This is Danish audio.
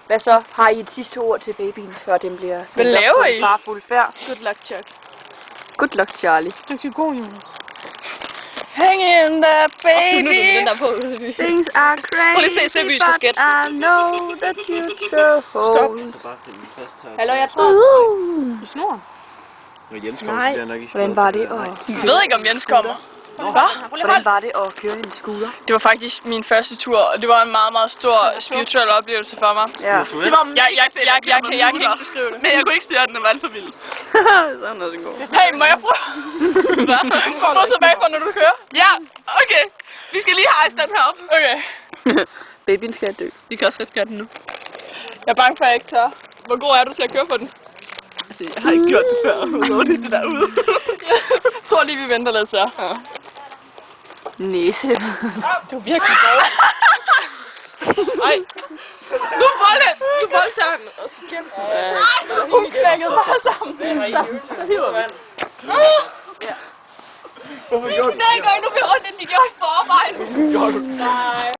Hvad så? Har I et sidste ord til babyen, før den bliver Hvad laver I? Bare fuld færd. Good luck, Chuck. Good luck, Charlie. Rigtig god, Jonas. Hang in there, baby! Den der på. Things are Prøv lige at se crazy, Søby but sket. I know the future holds. Hallo, jeg tror... I snoren. Jens kommer, så nok ikke Hvordan var det at... Jeg ved ikke, om Jens kommer. Hvad? Hvordan var det at køre en scooter? Det var faktisk min første tur, og det var en meget, meget stor spirituel oplevelse for mig. Ja. Det var jeg kan ikke beskrive det. Men jeg kunne ikke styre den, den var alt for vild. Sådan er det god. Hey, må jeg prøve? Gå tilbage for, når du kører. Ja, okay. Vi skal lige hejse den heroppe. Okay. Babyen skal dø. Vi kan også godt gøre den nu. Jeg er bange for, at jeg ikke tør. Hvor god er du til at køre på den? Altså, jeg har ikke gjort det før. Hvor er det derude? Jeg tror lige, vi venter lidt så. Ja. Næse. Du er virkelig dårlig. Ej. Nu voldtager den. Hun knækkede bare sammen. Så hiver vi. Hvorfor gjorde du det? Nu bliver ondt, end de gjorde i forvejen. Nej.